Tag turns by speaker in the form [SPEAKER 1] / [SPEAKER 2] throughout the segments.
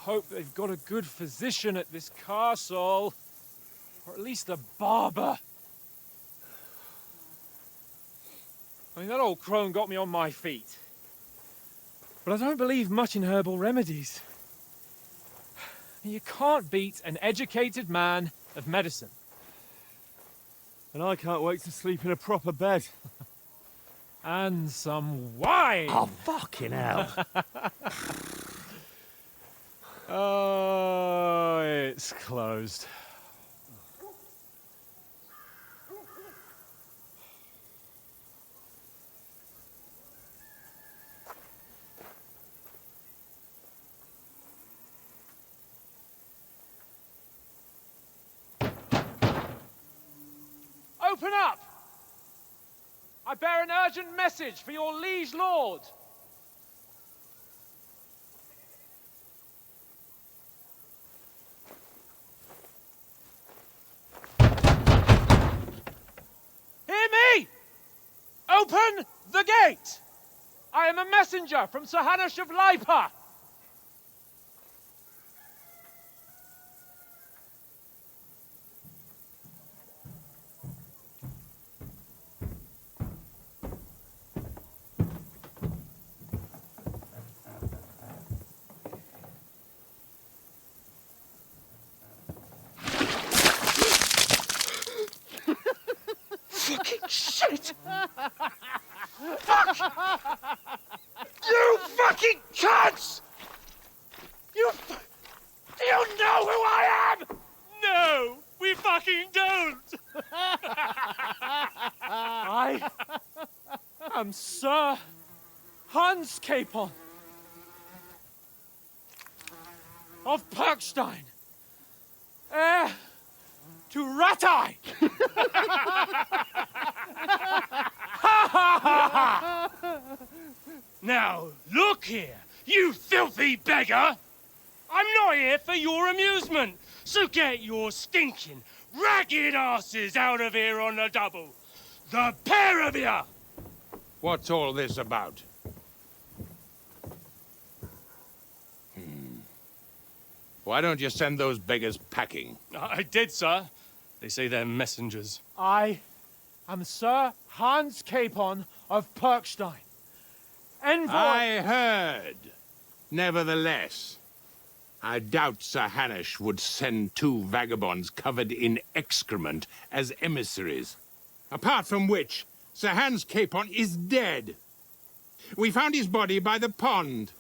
[SPEAKER 1] hope they've got a good physician at this castle. Or at least a barber. I mean, that old crone got me on my feet. But I don't believe much in herbal remedies. You can't beat an educated man of medicine.
[SPEAKER 2] And I can't wait to sleep in a proper bed.
[SPEAKER 1] And some wine!
[SPEAKER 2] Oh, fucking hell.
[SPEAKER 1] Oh, it's closed. Open up! I bear an urgent message for your liege lord. Hear me! Open the gate! I am a messenger from Sir Hanush of Lipa.
[SPEAKER 3] Fucking shit! Fuck! You fucking cunts! You know who I am?
[SPEAKER 1] No, we fucking don't! I am Sir Hans Capon of Perkstein, heir to Ratai!
[SPEAKER 3] Now, look here, you filthy beggar! I'm not here for your amusement, so get your stinking, ragged asses out of here on the double. The pair of you!
[SPEAKER 4] What's all this about? Why don't you send those beggars packing?
[SPEAKER 3] I did, sir. They say they're messengers.
[SPEAKER 1] I am Sir Hans Capon of Perkstein, envoy...
[SPEAKER 4] I heard. Nevertheless, I doubt Sir Hanush would send two vagabonds covered in excrement as emissaries. Apart from which, Sir Hans Capon is dead. We found his body by the pond.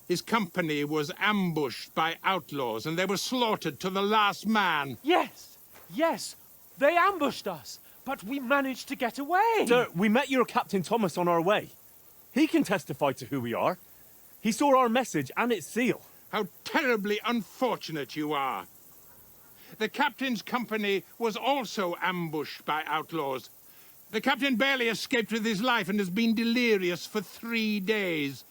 [SPEAKER 4] His company was ambushed by outlaws, and they were slaughtered to the last man.
[SPEAKER 1] Yes, yes, they ambushed us, but we managed to get away.
[SPEAKER 2] Sir, we met your Captain Thomas on our way. He can testify to who we are. He saw our message and its seal.
[SPEAKER 4] How terribly unfortunate you are. The captain's company was also ambushed by outlaws. The captain barely escaped with his life and has been delirious for 3 days.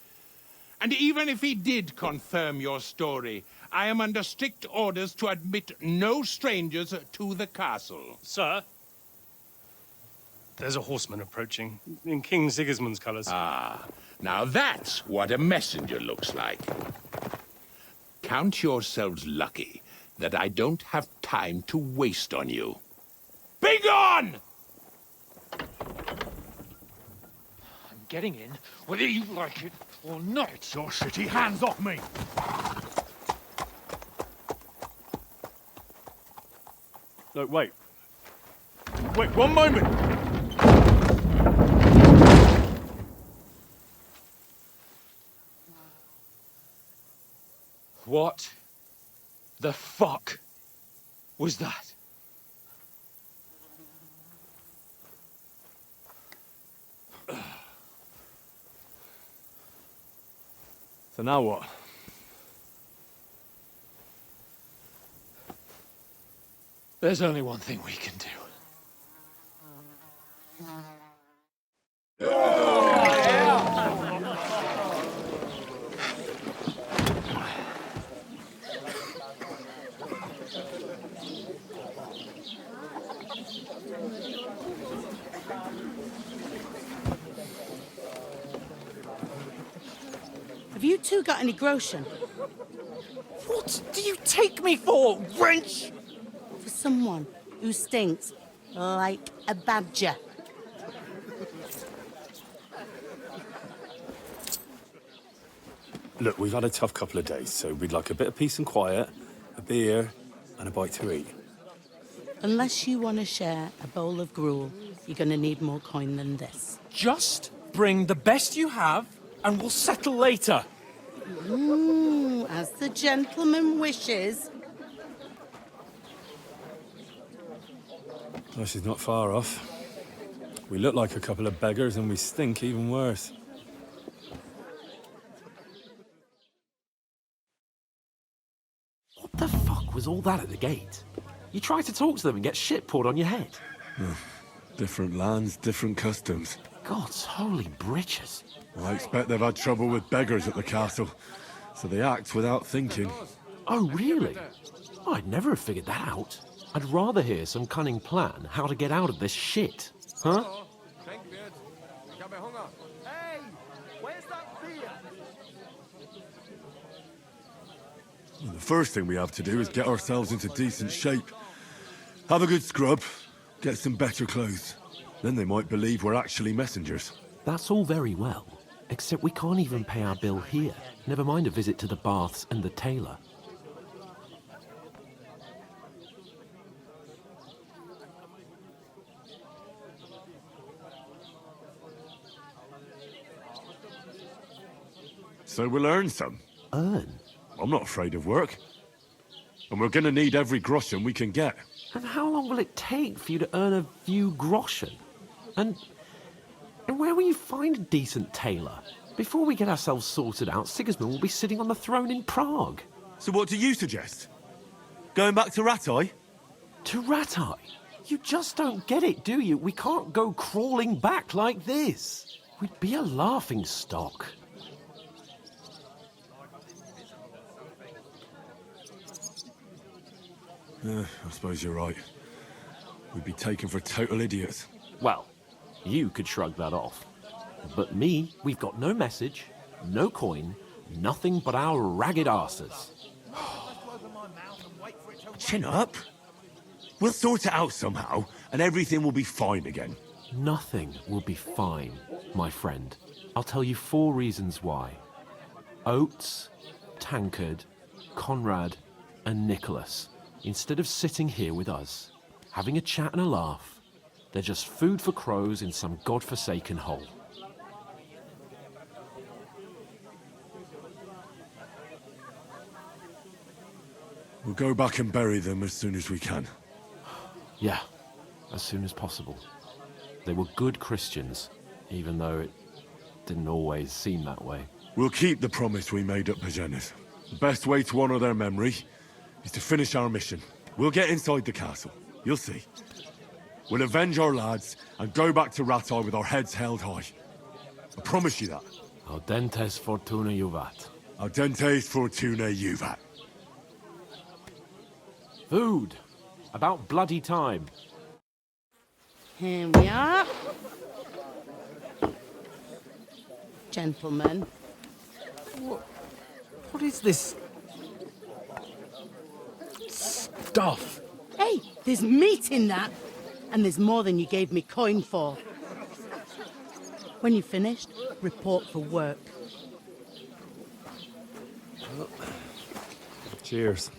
[SPEAKER 4] And even if he did confirm your story, I am under strict orders to admit no strangers to the castle.
[SPEAKER 3] Sir, there's a horseman approaching, in King Sigismund's colours.
[SPEAKER 4] Ah, now that's what a messenger looks like. Count yourselves lucky that I don't have time to waste on you. Be gone!
[SPEAKER 1] I'm getting in, whether you like it or not.
[SPEAKER 2] Your shitty hands off me! No, wait. Wait, one moment!
[SPEAKER 1] What the fuck was that?
[SPEAKER 2] So now what?
[SPEAKER 1] There's only one thing we can do.
[SPEAKER 5] Have you two got any groschen? What do you take me for, wench?
[SPEAKER 6] For someone who stinks like a badger.
[SPEAKER 2] Look, we've had a tough couple of days, so we'd like a bit of peace and quiet, a beer, and a bite to eat.
[SPEAKER 6] Unless you want to share a bowl of gruel, you're going to need more coin than this.
[SPEAKER 5] Just bring the best you have, and we'll settle later.
[SPEAKER 6] As the gentleman wishes.
[SPEAKER 2] Well, she's not far off. We look like a couple of beggars, and we stink even worse.
[SPEAKER 7] What the fuck was all that at the gate? You try to talk to them and get shit poured on your head.
[SPEAKER 2] Different lands, different customs.
[SPEAKER 7] God's holy britches.
[SPEAKER 2] I expect they've had trouble with beggars at the castle, so they act without thinking.
[SPEAKER 7] Oh, really? I'd never have figured that out. I'd rather hear some cunning plan how to get out of this shit. Huh?
[SPEAKER 2] Well, the first thing we have to do is get ourselves into decent shape. Have a good scrub, get some better clothes. Then they might believe we're actually messengers.
[SPEAKER 7] That's all very well, except we can't even pay our bill here. Never mind a visit to the baths and the tailor.
[SPEAKER 2] So we'll earn some.
[SPEAKER 7] Earn?
[SPEAKER 2] I'm not afraid of work. And we're gonna need every groschen we can get.
[SPEAKER 7] And how long will it take for you to earn a few groschen? And where will you find a decent tailor? Before we get ourselves sorted out, Sigismund will be sitting on the throne in Prague.
[SPEAKER 2] So what do you suggest? Going back to Ratai?
[SPEAKER 7] To Ratai? You just don't get it, do you? We can't go crawling back like this. We'd be a laughing stock.
[SPEAKER 2] I suppose you're right. We'd be taken for total idiots.
[SPEAKER 7] Well, you could shrug that off. But me, we've got no message, no coin, nothing but our ragged arses.
[SPEAKER 2] Chin up. We'll sort it out somehow, and everything will be fine again.
[SPEAKER 7] Nothing will be fine, my friend. I'll tell you 4 reasons why. Oates, Tankard, Conrad, and Nicholas. Instead of sitting here with us, having a chat and a laugh, they're just food for crows in some godforsaken hole.
[SPEAKER 2] We'll go back and bury them as soon as we can.
[SPEAKER 7] Yeah, as soon as possible. They were good Christians, even though it didn't always seem that way.
[SPEAKER 2] We'll keep the promise we made at Pagenis. The best way to honor their memory is to finish our mission. We'll get inside the castle. You'll see. We'll avenge our lads and go back to Ratai with our heads held high. I promise you that.
[SPEAKER 7] Audentes fortuna juvat.
[SPEAKER 2] Audentes fortuna juvat.
[SPEAKER 7] Food. About bloody time.
[SPEAKER 6] Here we are. Gentlemen.
[SPEAKER 5] What is this stuff?
[SPEAKER 6] Hey, there's meat in that. And there's more than you gave me coin for. When you're finished, report for work.
[SPEAKER 2] Cheers.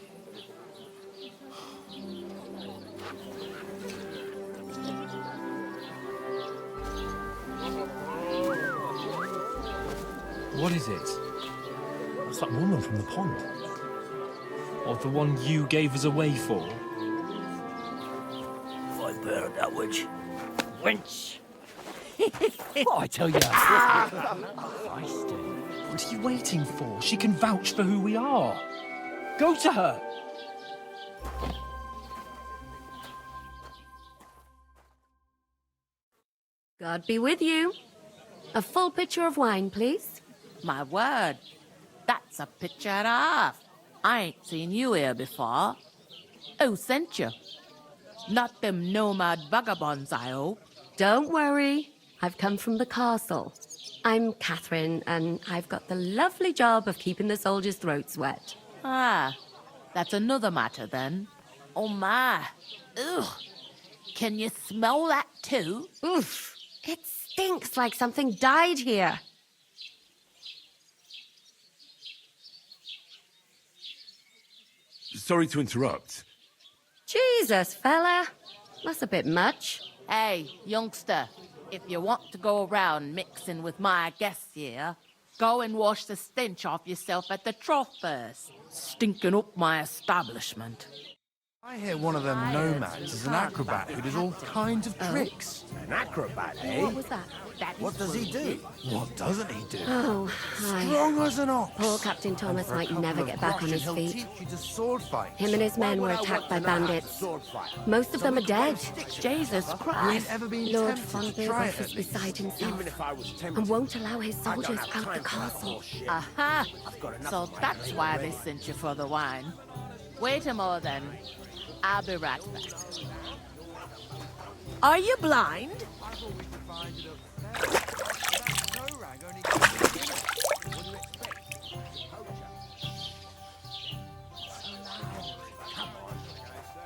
[SPEAKER 1] What is it?
[SPEAKER 5] It's that woman from the pond.
[SPEAKER 1] Or the one you gave us away for?
[SPEAKER 5] I burned that witch. Wench! What I tell you?
[SPEAKER 1] What are you waiting for? She can vouch for who we are. Go to her.
[SPEAKER 8] God be with you. A full pitcher of wine, please.
[SPEAKER 9] My word, that's a picture and a half. I ain't seen you here before. Who sent you? Not them nomad vagabonds, I hope.
[SPEAKER 8] Don't worry. I've come from the castle. I'm Catherine, and I've got the lovely job of keeping the soldiers' throats wet.
[SPEAKER 9] Ah, that's another matter then. Oh my. Ugh. Can you smell that too?
[SPEAKER 8] Oof. It stinks like something died here.
[SPEAKER 2] Sorry to interrupt.
[SPEAKER 8] Jesus, fella. That's a bit much.
[SPEAKER 9] Hey, youngster, if you want to go around mixing with my guests here, go and wash the stench off yourself at the trough first. Stinking up my establishment.
[SPEAKER 10] I hear one of them nomads is an acrobat who does all kinds of tricks.
[SPEAKER 5] An acrobat, eh?
[SPEAKER 8] What was that?
[SPEAKER 10] What does he do? What doesn't he do?
[SPEAKER 8] Oh, hi.
[SPEAKER 10] Strong as an ox.
[SPEAKER 8] Poor Captain Thomas might never get back on his
[SPEAKER 10] He'll
[SPEAKER 8] feet.
[SPEAKER 10] teach you to sword fight.
[SPEAKER 8] Him and his men were attacked by bandits. Most of them are dead.
[SPEAKER 9] Jesus
[SPEAKER 10] You
[SPEAKER 9] Christ.
[SPEAKER 10] ain't ever been
[SPEAKER 8] Lord
[SPEAKER 10] tempted
[SPEAKER 8] von
[SPEAKER 10] to try it
[SPEAKER 8] Berghoff
[SPEAKER 10] at
[SPEAKER 8] is
[SPEAKER 10] least.
[SPEAKER 8] beside himself
[SPEAKER 5] Even if I was tempted,
[SPEAKER 8] and won't allow his
[SPEAKER 5] I don't
[SPEAKER 8] soldiers
[SPEAKER 5] have
[SPEAKER 8] out the
[SPEAKER 5] time for that
[SPEAKER 8] castle.
[SPEAKER 5] bullshit.
[SPEAKER 9] Aha.
[SPEAKER 5] got enough
[SPEAKER 9] So
[SPEAKER 5] to
[SPEAKER 9] that's
[SPEAKER 5] make
[SPEAKER 9] why
[SPEAKER 5] me
[SPEAKER 9] they
[SPEAKER 5] ready.
[SPEAKER 9] sent you for the wine. Wait a moment then. I'll be right back.
[SPEAKER 5] Are you blind?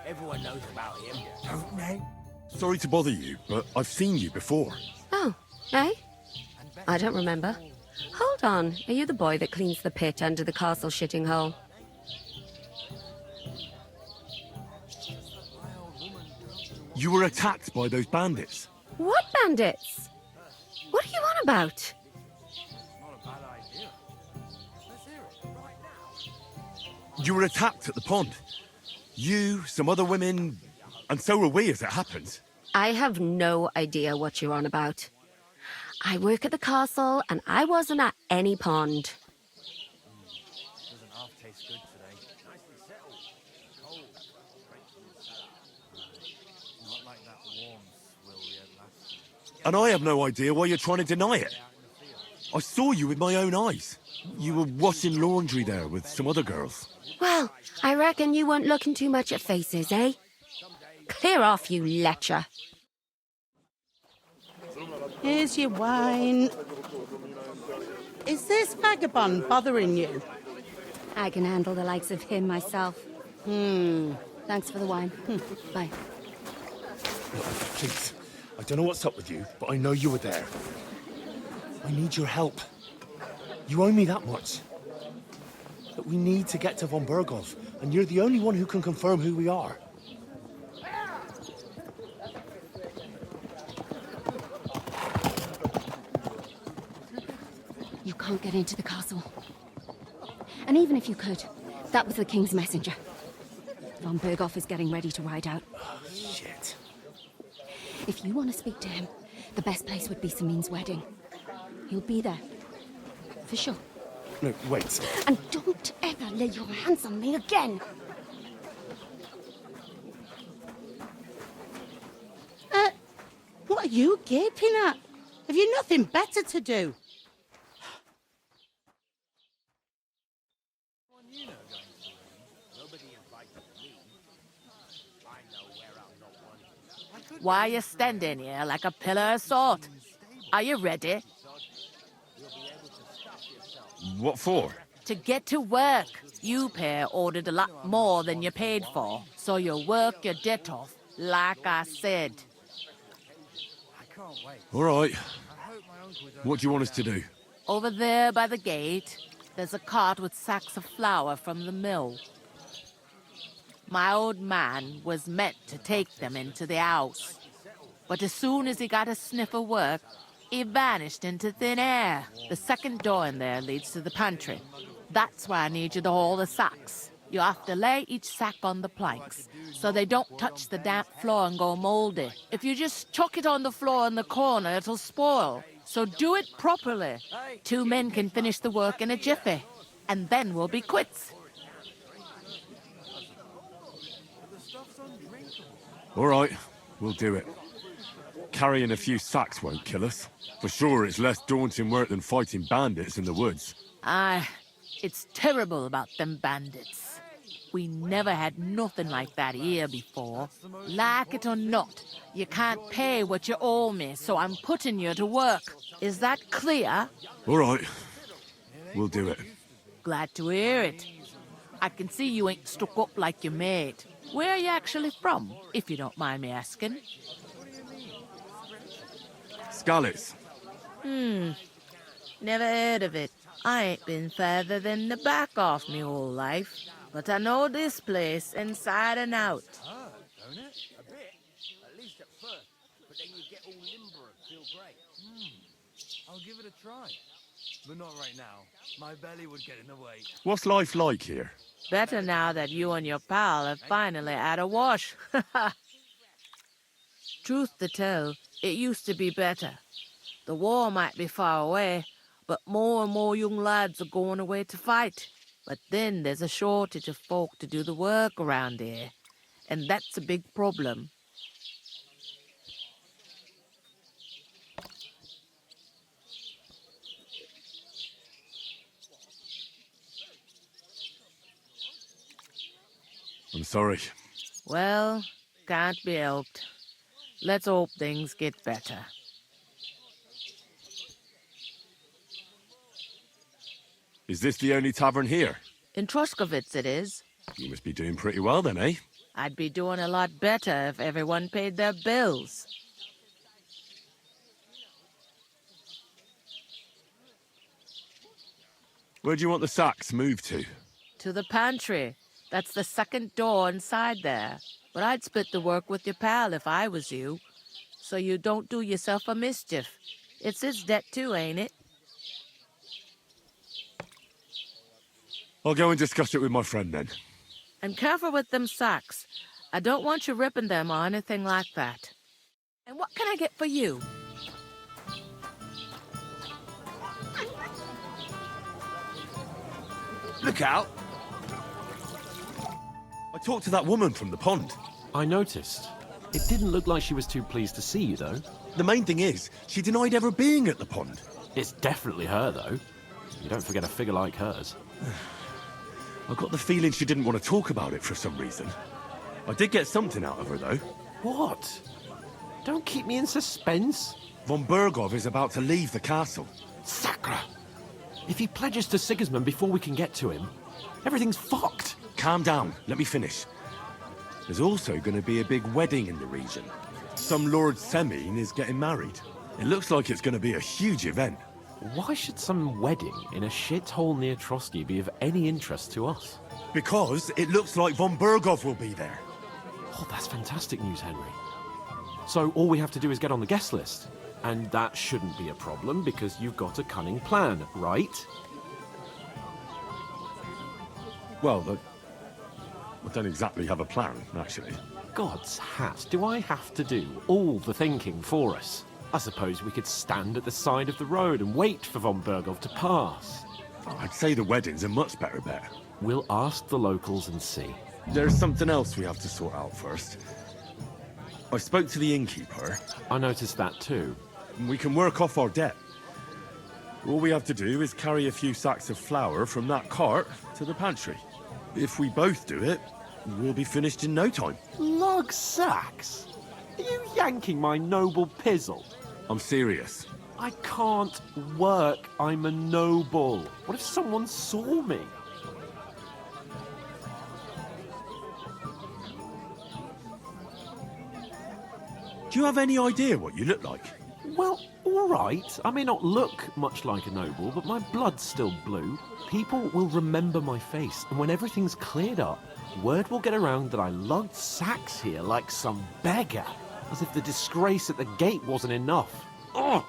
[SPEAKER 5] Everyone knows about him, don't they?
[SPEAKER 2] Sorry to bother you, but I've seen you before.
[SPEAKER 8] Oh, eh? I don't remember. Hold on. Are you the boy that cleans the pit under the castle shitting hole?
[SPEAKER 2] You were attacked by those bandits.
[SPEAKER 8] What bandits? What are you on about?
[SPEAKER 2] You were attacked at the pond. You, some other women, and so were we as it happened.
[SPEAKER 8] I have no idea what you're on about. I work at the castle, and I wasn't at any pond.
[SPEAKER 2] And I have no idea why you're trying to deny it. I saw you with my own eyes. You were washing laundry there with some other girls.
[SPEAKER 8] Well, I reckon you weren't looking too much at faces, eh? Clear off, you lecher.
[SPEAKER 6] Here's your wine. Is this vagabond bothering you?
[SPEAKER 8] I can handle the likes of him myself. Thanks for the wine. Bye.
[SPEAKER 11] Please, I don't know what's up with you, but I know you were there. I need your help. You owe me that much. But we need to get to von Berghoff, and you're the only one who can confirm who we are.
[SPEAKER 8] You can't get into the castle. And even if you could, that was the king's messenger. Von Berghoff is getting ready to ride out.
[SPEAKER 11] Oh, shit.
[SPEAKER 8] If you want to speak to him, the best place would be Samin's wedding. He'll be there. For sure.
[SPEAKER 11] No, wait.
[SPEAKER 8] And don't ever lay your hands on me again!
[SPEAKER 6] What are you gaping at? Have you nothing better to do?
[SPEAKER 9] Why are you standing here like a pillar of salt? Are you ready?
[SPEAKER 2] What for?
[SPEAKER 9] To get to work. You pair ordered a lot more than you paid for, so you'll work your debt off, like I said.
[SPEAKER 2] All right. What do you want us to do?
[SPEAKER 9] Over there by the gate, there's a cart with sacks of flour from the mill. My old man was meant to take them into the house. But as soon as he got a sniff of work, he vanished into thin air. The second door in there leads to the pantry. That's why I need you to haul the sacks. You have to lay each sack on the planks, so they don't touch the damp floor and go moldy. If you just chuck it on the floor in the corner, it'll spoil. So do it properly. 2 men can finish the work in a jiffy, and then we'll be quits.
[SPEAKER 2] All right, we'll do it. Carrying a few sacks won't kill us. For sure, it's less daunting work than fighting bandits in the woods.
[SPEAKER 9] Aye, it's terrible about them bandits. We never had nothing like that here before. Like it or not, you can't pay what you owe me, so I'm putting you to work. Is that clear?
[SPEAKER 2] All right, we'll do it.
[SPEAKER 9] Glad to hear it. I can see you ain't stuck up like your mate. Where are you actually from, if you don't mind me asking?
[SPEAKER 2] Skalitz.
[SPEAKER 9] Never heard of it. I ain't been further than the back off me whole life, but I know this place inside and out.
[SPEAKER 10] Don't it? A bit. At least at first. But then you get all limber and feel great. I'll give it a try. But not right now. My belly would get in the way.
[SPEAKER 2] What's life like here?
[SPEAKER 9] Better now that you and your pal have finally had a wash. Truth to tell, it used to be better. The war might be far away, but more and more young lads are going away to fight. But then there's a shortage of folk to do the work around here, and that's a big problem.
[SPEAKER 2] I'm sorry.
[SPEAKER 9] Well, can't be helped. Let's hope things get better.
[SPEAKER 2] Is this the only tavern here?
[SPEAKER 9] In Troskowitz it is.
[SPEAKER 2] You must be doing pretty well then, eh?
[SPEAKER 9] I'd be doing a lot better if everyone paid their bills.
[SPEAKER 2] Where do you want the sacks moved to?
[SPEAKER 9] To the pantry. That's the second door inside there. But I'd split the work with your pal if I was you. So you don't do yourself a mischief. It's his debt too, ain't it?
[SPEAKER 2] I'll go and discuss it with my friend then.
[SPEAKER 9] And careful with them sacks. I don't want you ripping them or anything like that. And what can I get for you?
[SPEAKER 11] Look out!
[SPEAKER 2] I talked to that woman from the pond.
[SPEAKER 7] I noticed. It didn't look like she was too pleased to see you, though.
[SPEAKER 2] The main thing is, she denied ever being at the pond.
[SPEAKER 7] It's definitely her, though. You don't forget a figure like hers.
[SPEAKER 2] I got the feeling she didn't want to talk about it for some reason. I did get something out of her, though.
[SPEAKER 7] What? Don't keep me in suspense.
[SPEAKER 2] Von Bergov is about to leave the castle.
[SPEAKER 7] Sacre! If he pledges to Sigismund before we can get to him, everything's fucked.
[SPEAKER 2] Calm down, let me finish. There's also going to be a big wedding in the region. Some Lord Semine is getting married. It looks like it's going to be a huge event.
[SPEAKER 7] Why should some wedding in a shithole near Trotsky be of any interest to us?
[SPEAKER 2] Because it looks like Von Bergov will be there.
[SPEAKER 7] Oh, that's fantastic news, Henry. So all we have to do is get on the guest list. And that shouldn't be a problem because you've got a cunning plan, right?
[SPEAKER 2] Well, I don't exactly have a plan, actually.
[SPEAKER 7] God's hat, do I have to do all the thinking for us? I suppose we could stand at the side of the road and wait for Von Bergov to pass.
[SPEAKER 2] I'd say the wedding's a much better bet.
[SPEAKER 7] We'll ask the locals and see.
[SPEAKER 2] There's something else we have to sort out first. I spoke to the innkeeper.
[SPEAKER 7] I noticed that too.
[SPEAKER 2] We can work off our debt. All we have to do is carry a few sacks of flour from that cart to the pantry. If we both do it, we'll be finished in no time.
[SPEAKER 7] Lug sacks? Are you yanking my noble pizzle?
[SPEAKER 2] I'm serious.
[SPEAKER 7] I can't work. I'm a noble. What if someone saw me?
[SPEAKER 2] Do you have any idea what you look like?
[SPEAKER 7] Well, all right. I may not look much like a noble, but my blood's still blue. People will remember my face, and when everything's cleared up, word will get around that I lugged sacks here like some beggar, as if the disgrace at the gate wasn't enough. Oh!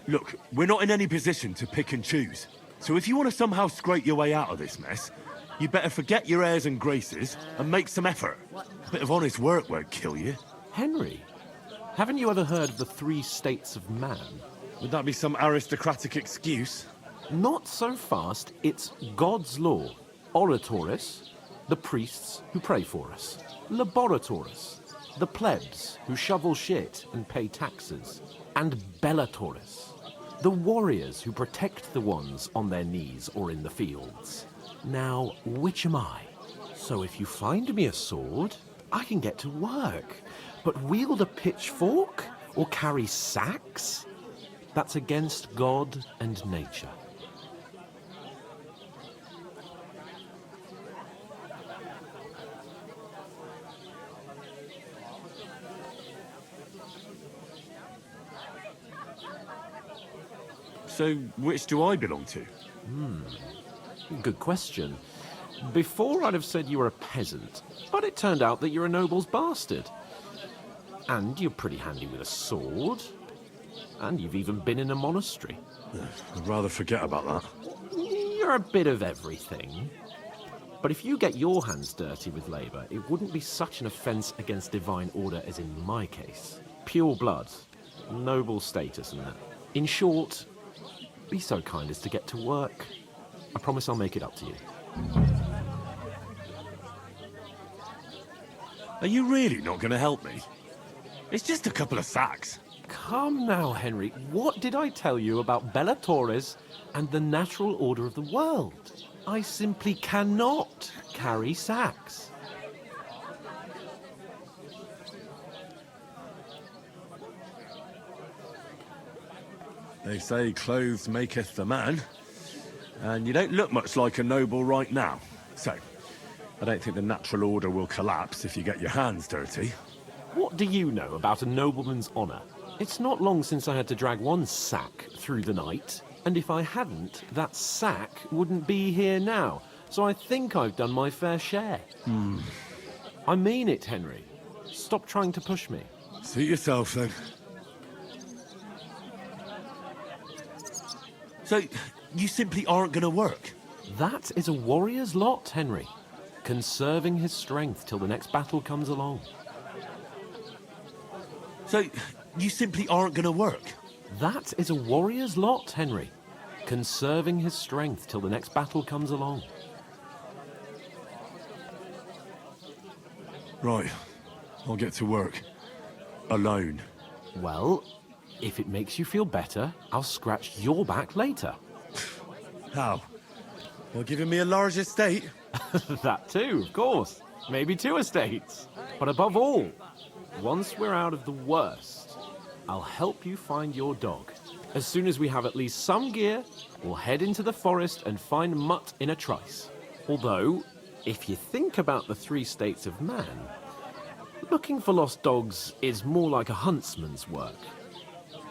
[SPEAKER 2] Look, we're not in any position to pick and choose. So if you want to somehow scrape your way out of this mess, you better forget your airs and graces and make some effort. A bit of honest work won't kill you.
[SPEAKER 7] Henry, haven't you ever heard of the 3 states of man?
[SPEAKER 2] Would that be some aristocratic excuse?
[SPEAKER 7] Not so fast. It's God's law. Oratores, the priests who pray for us. Laboratores, the plebs who shovel shit and pay taxes. And Bellatores, the warriors who protect the ones on their knees or in the fields. Now, which am I? So if you find me a sword, I can get to work. But wield a pitchfork? or carry sacks? That's against God and nature.
[SPEAKER 2] So, which do I belong to?
[SPEAKER 7] Good question. Before I'd have said you were a peasant, but it turned out that you're a noble's bastard. And you're pretty handy with a sword. And you've even been in a monastery.
[SPEAKER 2] I'd rather forget about that.
[SPEAKER 7] You're a bit of everything. But if you get your hands dirty with labour, it wouldn't be such an offence against divine order as in my case. Pure blood, noble status and that. In short, be so kind as to get to work. I promise I'll make it up to you.
[SPEAKER 2] Are you really not going to help me? It's just a couple of sacks.
[SPEAKER 7] Come now, Henry. What did I tell you about Laboratores and the natural order of the world? I simply cannot carry sacks.
[SPEAKER 2] They say clothes maketh the man, and you don't look much like a noble right now. So, I don't think the natural order will collapse if you get your hands dirty.
[SPEAKER 7] What do you know about a nobleman's honour? It's not long since I had to drag one sack through the night, and if I hadn't, that sack wouldn't be here now. So I think I've done my fair share. I mean it, Henry. Stop trying to push me.
[SPEAKER 2] Suit yourself, then. So, you simply aren't going to work?
[SPEAKER 7] That is a warrior's lot, Henry. Conserving his strength till the next battle comes along.
[SPEAKER 2] So, you simply aren't going to work?
[SPEAKER 7] That is a warrior's lot, Henry. Conserving his strength till the next battle comes along.
[SPEAKER 2] Right. I'll get to work. Alone.
[SPEAKER 7] Well, if it makes you feel better, I'll scratch your back later.
[SPEAKER 2] How? Well, giving me a large estate?
[SPEAKER 7] That too, of course. Maybe 2 estates. But above all, once we're out of the worst, I'll help you find your dog. As soon as we have at least some gear, we'll head into the forest and find Mutt in a trice. Although, if you think about the 3 states of man, looking for lost dogs is more like a huntsman's work.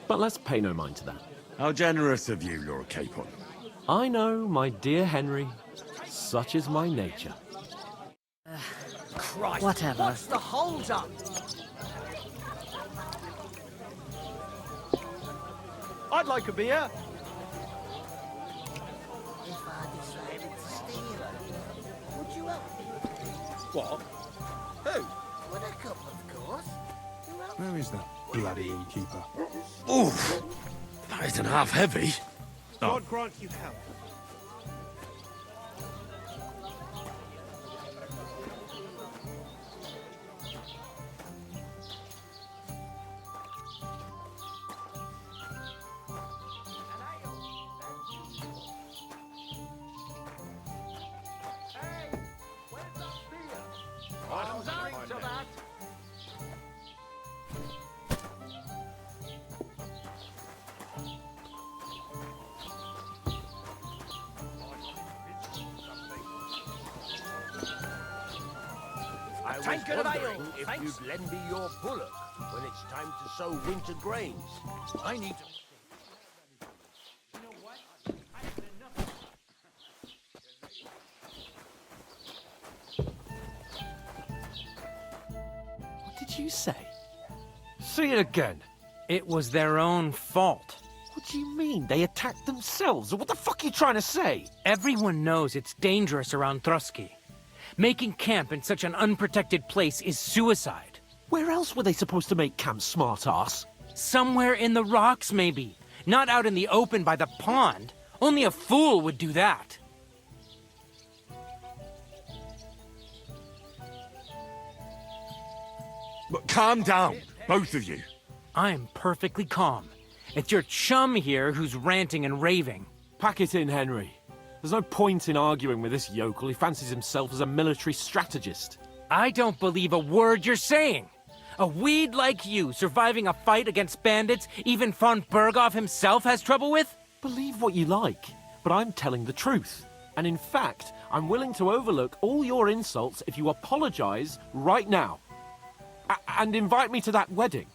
[SPEAKER 7] But let's pay no mind to that.
[SPEAKER 2] How generous of you, Lord Capon.
[SPEAKER 7] I know, my dear Henry. Such is my nature.
[SPEAKER 5] Christ,
[SPEAKER 9] Whatever.
[SPEAKER 5] what's the hold up?
[SPEAKER 10] I'd like a beer.
[SPEAKER 5] If I decided to steal her, would you help me?
[SPEAKER 10] What? Who?
[SPEAKER 5] With a cup, of course. Who else?
[SPEAKER 11] Where is that bloody innkeeper?
[SPEAKER 2] Oof! That isn't half heavy.
[SPEAKER 10] God grant you help.
[SPEAKER 5] I was wondering if you'd lend me your bullock when it's time to sow winter grains. I need to...
[SPEAKER 7] What did you say?
[SPEAKER 12] Say it again. It was their own fault.
[SPEAKER 7] What do you mean? They attacked themselves? What the fuck are you trying to say?
[SPEAKER 12] Everyone knows it's dangerous around Troskowitz. Making camp in such an unprotected place is suicide.
[SPEAKER 7] Where else were they supposed to make camp, smart-ass?
[SPEAKER 12] Somewhere in the rocks, maybe. Not out in the open by the pond. Only a fool would do that.
[SPEAKER 2] But calm down, both of you.
[SPEAKER 12] I'm perfectly calm. It's your chum here who's ranting and raving.
[SPEAKER 7] Pack it in, Henry. There's no point in arguing with this yokel. He fancies himself as a military strategist.
[SPEAKER 12] I don't believe a word you're saying. A weed like you surviving a fight against bandits even von Berghoff himself has trouble with?
[SPEAKER 7] Believe what you like, but I'm telling the truth. And in fact, I'm willing to overlook all your insults if you apologize right now. And invite me to that wedding.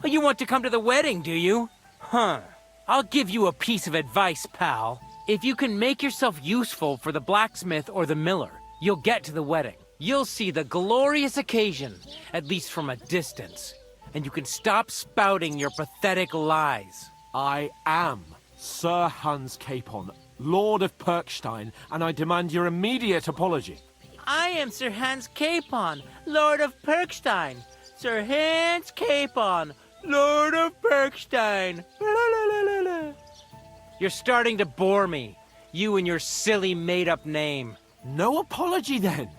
[SPEAKER 12] Oh, you want to come to the wedding, do you? Huh. I'll give you a piece of advice, pal. If you can make yourself useful for the blacksmith or the miller, you'll get to the wedding. You'll see the glorious occasion, at least from a distance. And you can stop spouting your pathetic lies.
[SPEAKER 7] I am Sir Hans Capon, Lord of Perkstein, and I demand your immediate apology.
[SPEAKER 12] I am Sir Hans Capon, Lord of Perkstein. Sir Hans Capon, Lord of Perkstein. You're starting to bore me. You and your silly made-up name.
[SPEAKER 7] No apology, then.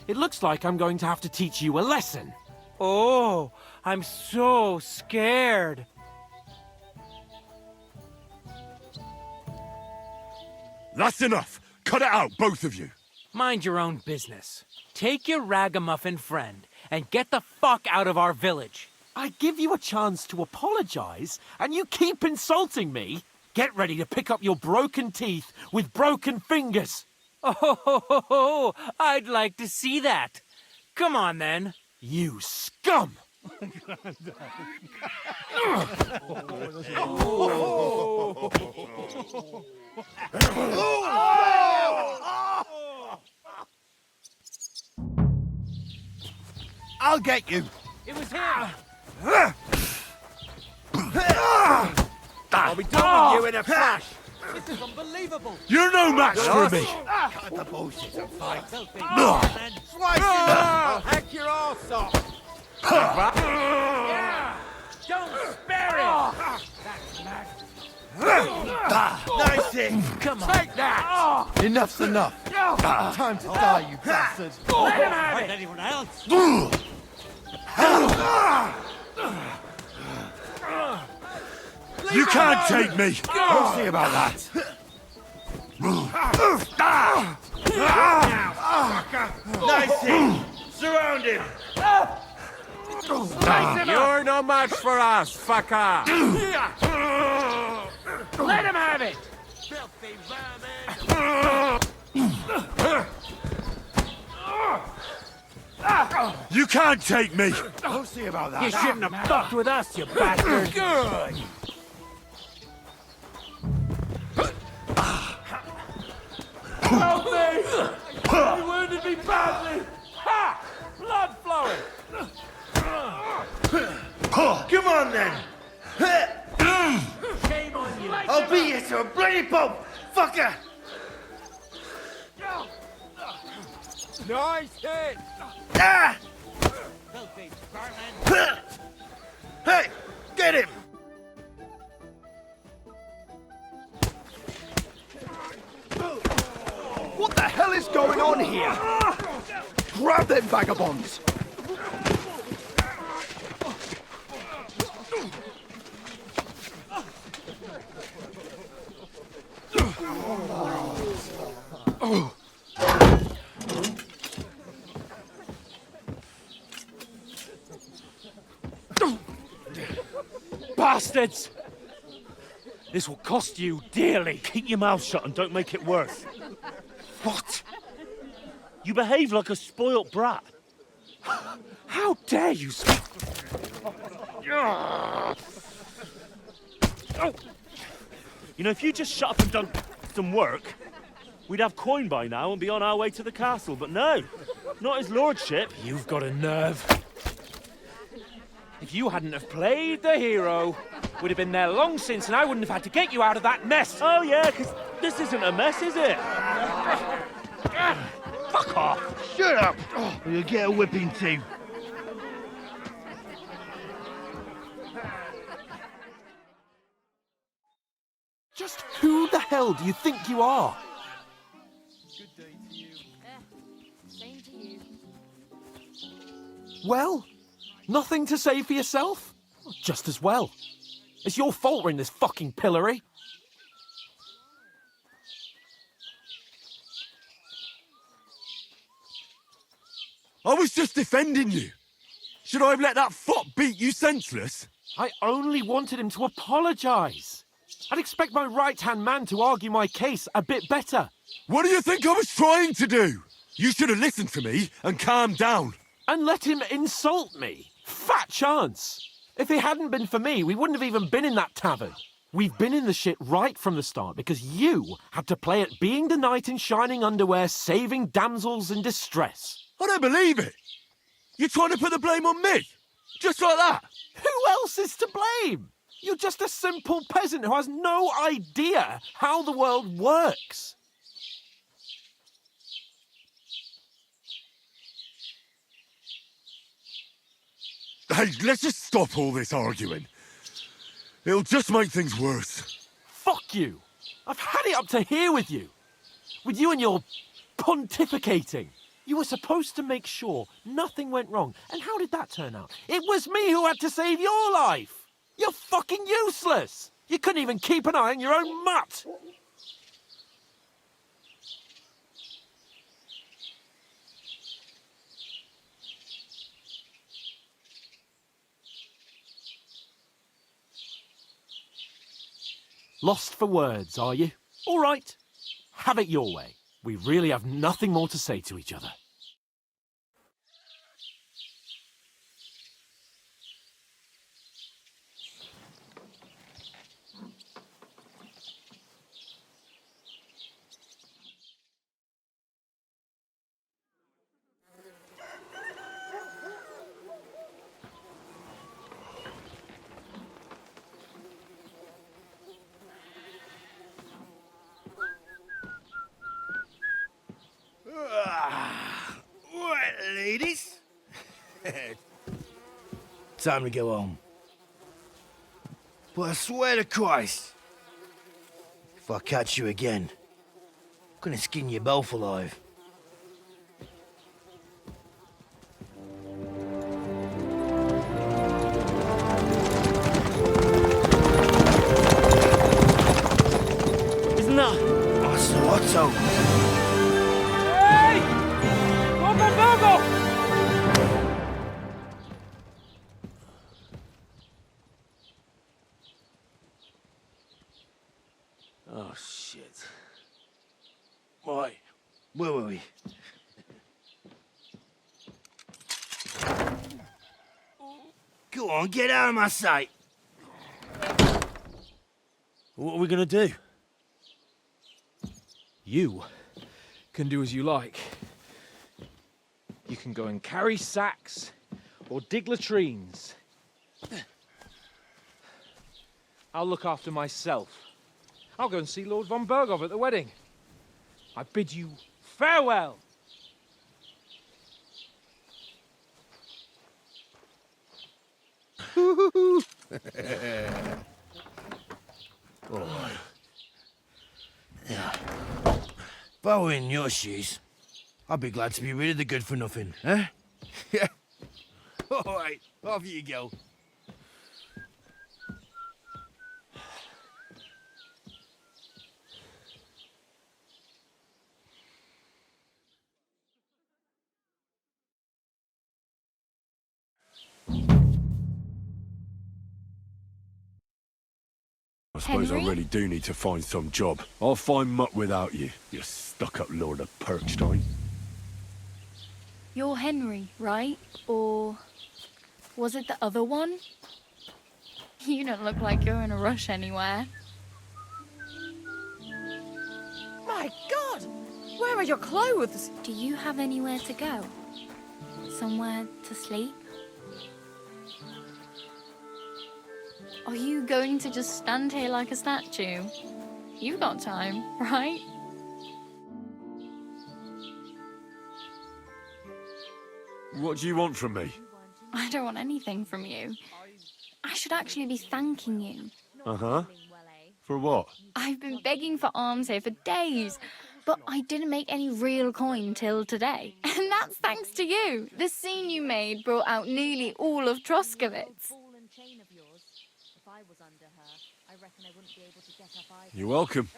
[SPEAKER 7] It looks like I'm going to have to teach you a lesson.
[SPEAKER 12] Oh, I'm so scared.
[SPEAKER 2] That's enough! Cut it out, both of you!
[SPEAKER 12] Mind your own business. Take your ragamuffin friend and get the fuck out of our village.
[SPEAKER 7] I give you a chance to apologize, and you keep insulting me? Get ready to pick up your broken teeth with broken fingers.
[SPEAKER 12] Oh, I'd like to see that. Come on, then.
[SPEAKER 7] You scum!
[SPEAKER 10] I'll get you.
[SPEAKER 12] It was him.
[SPEAKER 10] I'll be done with you in a flash.
[SPEAKER 12] This is unbelievable.
[SPEAKER 2] You're no match for me!
[SPEAKER 10] Cut the bullshit and fight. Slice him. I'll hack your arse off.
[SPEAKER 12] Yeah. Don't spare him.
[SPEAKER 10] Nice hit.
[SPEAKER 12] Come on.
[SPEAKER 10] Take that. Enough's enough. Time to die, you bastard.
[SPEAKER 12] Let him have it.
[SPEAKER 10] Anyone else?
[SPEAKER 2] You can't take me!
[SPEAKER 10] We'll see about that. Nice hit. Surround him.
[SPEAKER 4] You're no match for us, fucker!
[SPEAKER 12] Let him have it.
[SPEAKER 10] Filthy vermin.
[SPEAKER 2] You can't take me!
[SPEAKER 10] We'll see about that.
[SPEAKER 12] You shouldn't have fucked with us, you bastard.
[SPEAKER 10] Good.
[SPEAKER 12] Help me! You wounded me badly. Ha! Blood flowing.
[SPEAKER 10] Come on then.
[SPEAKER 12] Shame on you.
[SPEAKER 10] I'll beat you to a bloody pulp, fucker.
[SPEAKER 12] Nice hit.
[SPEAKER 10] Ah!
[SPEAKER 12] Filthy vermin.
[SPEAKER 10] Hey, get him.
[SPEAKER 13] What the hell is going on here? Grab them vagabonds!
[SPEAKER 3] Bastards! This will cost you dearly. Keep your mouth shut and don't make it worse. What? You behave like a spoilt brat. How dare you speak? You know, if you just shut up and done some work, we'd have coin by now and be on our way to the castle. But no, not his lordship. You've got a nerve. If you hadn't have played the hero, we'd have been there long since, and I wouldn't have had to get you out of that mess. Oh yeah, because this isn't a mess, is it? Fuck off!
[SPEAKER 10] Shut up, or you'll get a whipping too.
[SPEAKER 7] Just who the hell do you think you are?
[SPEAKER 8] Same to you.
[SPEAKER 7] Well, nothing to say for yourself? Just as well. It's your fault we're in this fucking pillory.
[SPEAKER 2] I was just defending you. Should I have let that fop beat you senseless?
[SPEAKER 7] I only wanted him to apologise. I'd expect my right-hand man to argue my case a bit better.
[SPEAKER 2] What do you think I was trying to do? You should have listened to me and calmed down.
[SPEAKER 7] And let him insult me. Fat chance. If it hadn't been for me, we wouldn't have even been in that tavern. We've been in the shit right from the start because you had to play at being the knight in shining underwear saving damsels in distress.
[SPEAKER 2] I don't believe it. You're trying to put the blame on me? Just like that?
[SPEAKER 7] Who else is to blame? You're just a simple peasant who has no idea how the world works.
[SPEAKER 2] Hey, let's just stop all this arguing. It'll just make things worse.
[SPEAKER 7] Fuck you. I've had it up to here with you. With you and your pontificating. You were supposed to make sure nothing went wrong. And how did that turn out? It was me who had to save your life. You're fucking useless. You couldn't even keep an eye on your own mutt. Lost for words, are you? All right. Have it your way. We really have nothing more to say to each other.
[SPEAKER 13] Right, ladies. Time to go home. But I swear to Christ, if I catch you again, I'm gonna skin you both alive. Isn't that? That's the Otto.
[SPEAKER 1] Hey! Virgo!
[SPEAKER 13] Oh, shit. Right, where were we? Go on, get out of my sight. What are we gonna do?
[SPEAKER 1] You can do as you like. You can go and carry sacks or dig latrines. I'll look after myself. I'll go and see Lord von Berghoff at the wedding. I bid you farewell.
[SPEAKER 13] All right. Yeah. If I were in your shoes, I'd be glad to be rid of the good-for-nothing, eh? Yeah. All right, off you go.
[SPEAKER 2] I suppose
[SPEAKER 8] Henry?
[SPEAKER 2] I really do need to find some job. I'll find Mutt without you, you stuck-up Lord of Perkstein.
[SPEAKER 8] You're Henry, right? Or was it the other one? You don't look like you're in a rush anywhere.
[SPEAKER 9] My God! Where are your clothes?
[SPEAKER 8] Do you have anywhere to go? Somewhere to sleep? Are you going to just stand here like a statue? You've got time, right?
[SPEAKER 2] What do you want from me?
[SPEAKER 8] I don't want anything from you. I should actually be thanking you.
[SPEAKER 2] Uh-huh. For what?
[SPEAKER 8] I've been begging for alms here for days, but I didn't make any real coin till today. And that's thanks to you. The scene you made brought out nearly all of Troskowitz.
[SPEAKER 2] You're welcome.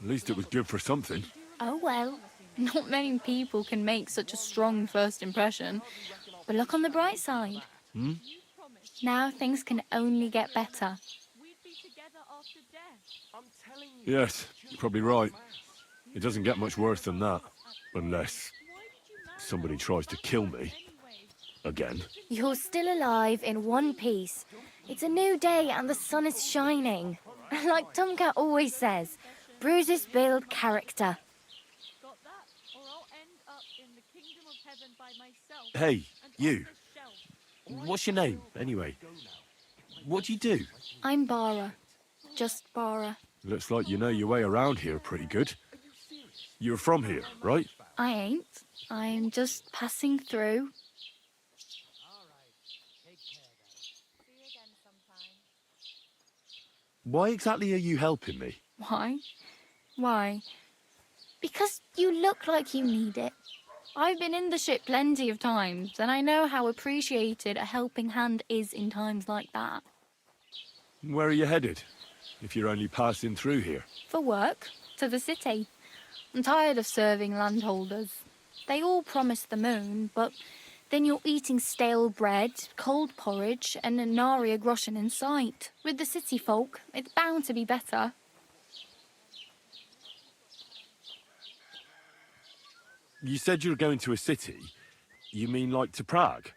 [SPEAKER 2] At least it was good for something.
[SPEAKER 8] Oh well, not many people can make such a strong first impression. But look on the bright side.
[SPEAKER 2] Hmm?
[SPEAKER 8] Now things can only get better.
[SPEAKER 2] Yes, you're probably right. It doesn't get much worse than that. Unless somebody tries to kill me. Again.
[SPEAKER 8] You're still alive in one piece. It's a new day and the sun is shining. Like Tomcat always says, bruises build character.
[SPEAKER 2] Hey, you. What's your name, anyway? What do you do?
[SPEAKER 8] I'm Bara. Just Bara.
[SPEAKER 2] Looks like you know your way around here pretty good. You're from here, right?
[SPEAKER 8] I ain't. I'm just passing through.
[SPEAKER 2] Why exactly are you helping me?
[SPEAKER 8] Why? Why? Because you look like you need it. I've been in the ship plenty of times, and I know how appreciated a helping hand is in times like that.
[SPEAKER 2] Where are you headed? If you're only passing through here.
[SPEAKER 8] For work, to the city. I'm tired of serving landholders. They all promise the moon, but then you're eating stale bread, cold porridge, and a nary a groschen in sight. With the city folk, it's bound to be better.
[SPEAKER 2] You said you're going to a city. You mean like to Prague?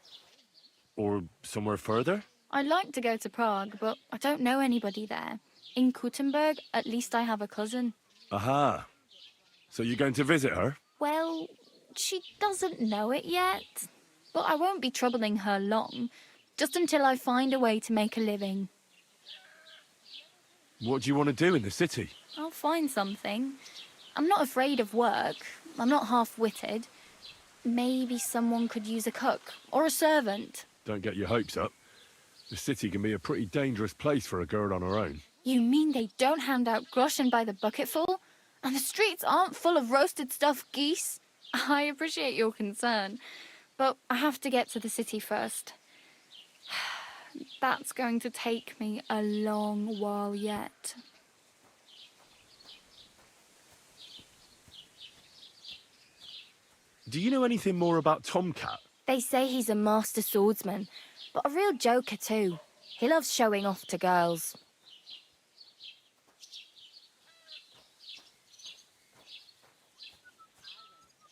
[SPEAKER 2] Or somewhere further?
[SPEAKER 8] I'd like to go to Prague, but I don't know anybody there. In Kuttenberg, at least I have a cousin.
[SPEAKER 2] Aha. So you're going to visit her?
[SPEAKER 8] Well, she doesn't know it yet. But I won't be troubling her long, just until I find a way to make a living.
[SPEAKER 2] What do you want to do in the city?
[SPEAKER 8] I'll find something. I'm not afraid of work. I'm not half-witted. Maybe someone could use a cook or a servant.
[SPEAKER 2] Don't get your hopes up. The city can be a pretty dangerous place for a girl on her own.
[SPEAKER 8] You mean they don't hand out groschen by the bucketful? And the streets aren't full of roasted stuffed geese? I appreciate your concern, but I have to get to the city first. That's going to take me a long while yet.
[SPEAKER 2] Do you know anything more about Tomcat?
[SPEAKER 8] They say he's a master swordsman, but a real joker too. He loves showing off to girls.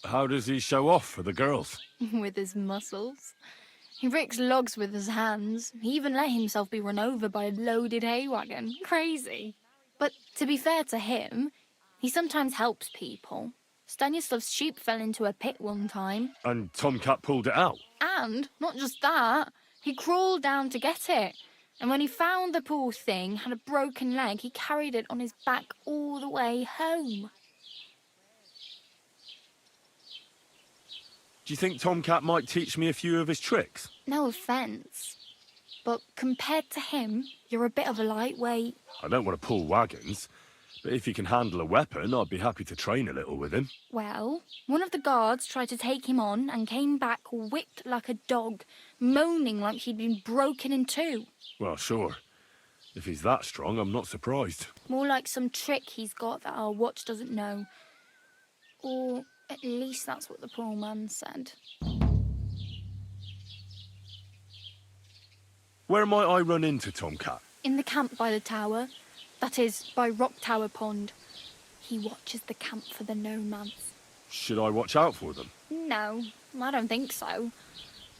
[SPEAKER 2] How does he show off for the girls?
[SPEAKER 8] With his muscles. He ricks logs with his hands. He even let himself be run over by a loaded hay wagon. Crazy. But to be fair to him, he sometimes helps people. Stanislav's sheep fell into a pit one time.
[SPEAKER 2] And Tomcat pulled it out?
[SPEAKER 8] And, not just that, he crawled down to get it. And when he found the poor thing had a broken leg, he carried it on his back all the way home.
[SPEAKER 2] Do you think Tomcat might teach me a few of his tricks?
[SPEAKER 8] No offence, but compared to him, you're a bit of a lightweight.
[SPEAKER 2] I don't want to pull wagons, but if he can handle a weapon, I'd be happy to train a little with him.
[SPEAKER 8] Well, one of the guards tried to take him on and came back whipped like a dog, moaning like he'd been broken in two.
[SPEAKER 2] Well, sure. If he's that strong, I'm not surprised.
[SPEAKER 8] More like some trick he's got that our watch doesn't know. Or at least that's what the poor man said.
[SPEAKER 2] Where might I run into Tomcat?
[SPEAKER 8] In the camp by the tower. That is, by Rock Tower Pond. He watches the camp for the nomads.
[SPEAKER 2] Should I watch out for them?
[SPEAKER 8] No, I don't think so.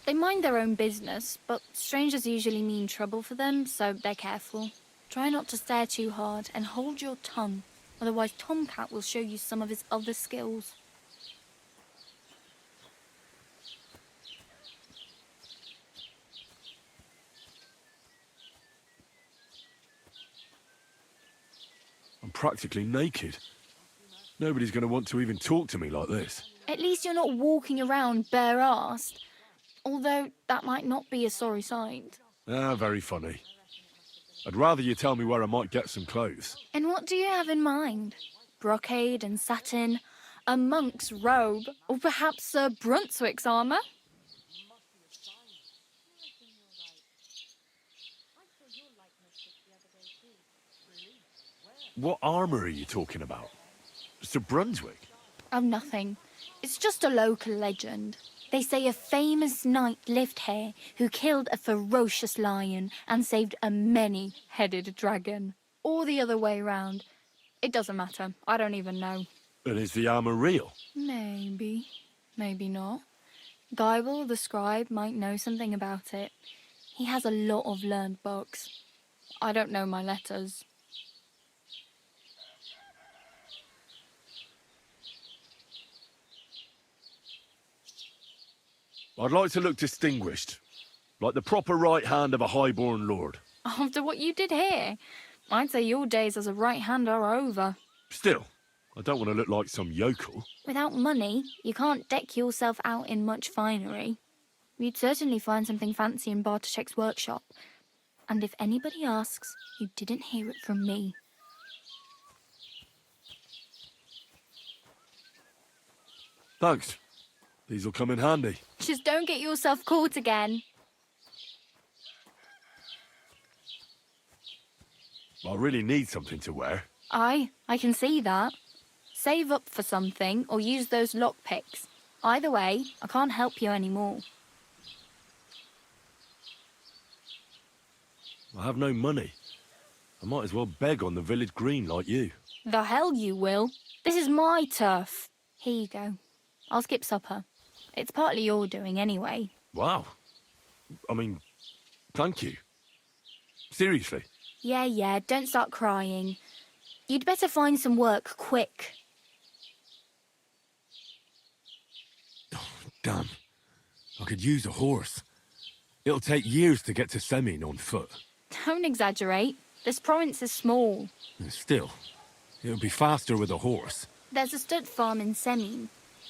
[SPEAKER 8] They mind their own business, but strangers usually mean trouble for them, so they're careful. Try not to stare too hard and hold your tongue, otherwise Tomcat will show you some of his other skills.
[SPEAKER 2] I'm practically naked. Nobody's going to want to even talk to me like this.
[SPEAKER 8] At least you're not walking around bare-assed. Although that might not be a sorry sight.
[SPEAKER 2] Ah, very funny. I'd rather you tell me where I might get some clothes.
[SPEAKER 8] And what do you have in mind? Brocade and satin? A monk's robe? Or perhaps Sir Brunswick's armour?
[SPEAKER 2] What armour are you talking about? Sir Brunswick?
[SPEAKER 8] Oh, nothing. It's just a local legend. They say a famous knight lived here who killed a ferocious lion and saved a many-headed dragon. Or the other way round. It doesn't matter. I don't even know.
[SPEAKER 2] And is the armor real?
[SPEAKER 8] Maybe. Maybe not. Geibel, the scribe, might know something about it. He has a lot of learned books. I don't know my letters.
[SPEAKER 2] I'd like to look distinguished. Like the proper right hand of a highborn lord.
[SPEAKER 8] After what you did here, I'd say your days as a right-hander are over.
[SPEAKER 2] Still, I don't want to look like some yokel.
[SPEAKER 8] Without money, you can't deck yourself out in much finery. You'd certainly find something fancy in Bartoszek's workshop. And if anybody asks, you didn't hear it from me.
[SPEAKER 2] Thanks. These'll come in handy.
[SPEAKER 8] Just don't get yourself caught again.
[SPEAKER 2] I really need something to wear.
[SPEAKER 8] I can see that. Save up for something or use those lockpicks. Either way, I can't help you anymore.
[SPEAKER 2] I have no money. I might as well beg on the village green like you.
[SPEAKER 8] The hell you will. This is my turf. Here you go. I'll skip supper. It's partly your doing anyway.
[SPEAKER 2] Wow. I mean, thank you. Seriously.
[SPEAKER 8] Yeah, don't start crying. You'd better find some work quick.
[SPEAKER 2] Damn. I could use a horse. It'll take years to get to Semin on foot.
[SPEAKER 8] Don't exaggerate. This province is small.
[SPEAKER 2] Still, it'll be faster with a horse.
[SPEAKER 8] There's a stud farm in Semin,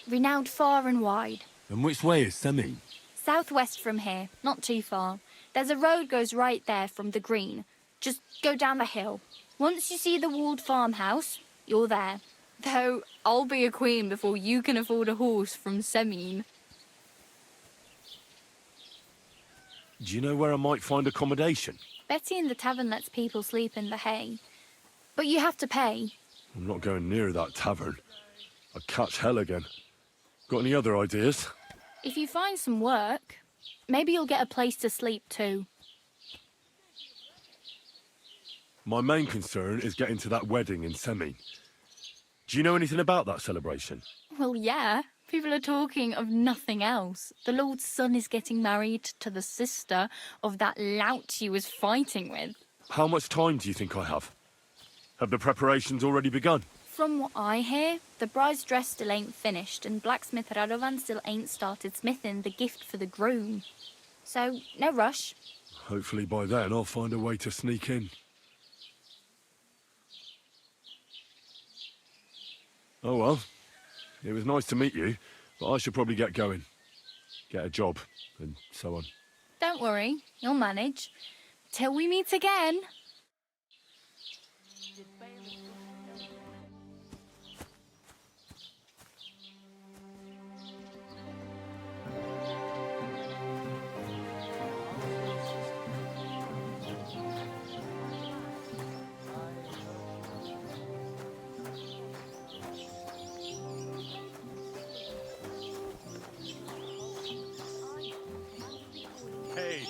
[SPEAKER 8] renowned far and wide.
[SPEAKER 2] And which way is Semin?
[SPEAKER 8] Southwest from here, not too far. There's a road goes right there from the green. Just go down the hill. Once you see the walled farmhouse, you're there. Though, I'll be a queen before you can afford a horse from Semin.
[SPEAKER 2] Do you know where I might find accommodation?
[SPEAKER 8] Betty in the tavern lets people sleep in the hay. But you have to pay.
[SPEAKER 2] I'm not going near that tavern. I'd catch hell again. Got any other ideas?
[SPEAKER 8] If you find some work, maybe you'll get a place to sleep too.
[SPEAKER 2] My main concern is getting to that wedding in Semin. Do you know anything about that celebration?
[SPEAKER 8] Well, yeah. People are talking of nothing else. The Lord's son is getting married to the sister of that lout he was fighting with.
[SPEAKER 2] How much time do you think I have? Have the preparations already begun?
[SPEAKER 8] From what I hear, the bride's dress still ain't finished, and blacksmith Radovan still ain't started smithing the gift for the groom. So, no rush.
[SPEAKER 2] Hopefully by then I'll find a way to sneak in. Oh well. It was nice to meet you, but I should probably get going. Get a job, and so on.
[SPEAKER 8] Don't worry, you'll manage. Till we meet again.
[SPEAKER 3] Hey,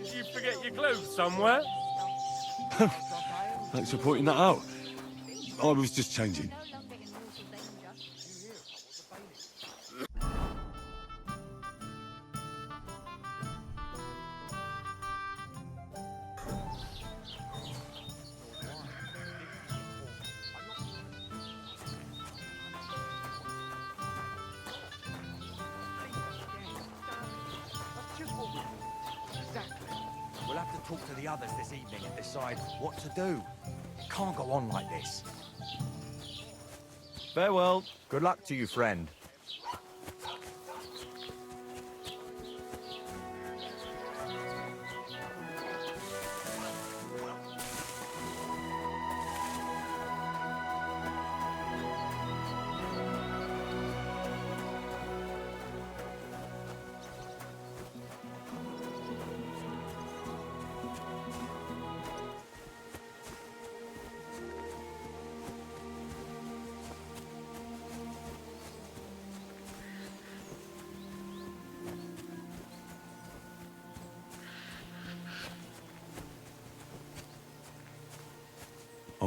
[SPEAKER 3] did you forget your clothes somewhere?
[SPEAKER 2] Thanks for pointing that out. I was just changing.
[SPEAKER 10] We'll have to talk to the others this evening and decide what to do. It can't go on like this.
[SPEAKER 14] Farewell. Good luck to you, friend.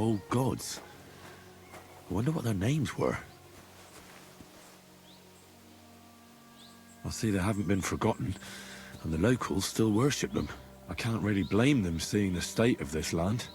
[SPEAKER 2] old gods. I wonder what their names were. I see they haven't been forgotten, and the locals still worship them. I can't really blame them seeing the state of this land.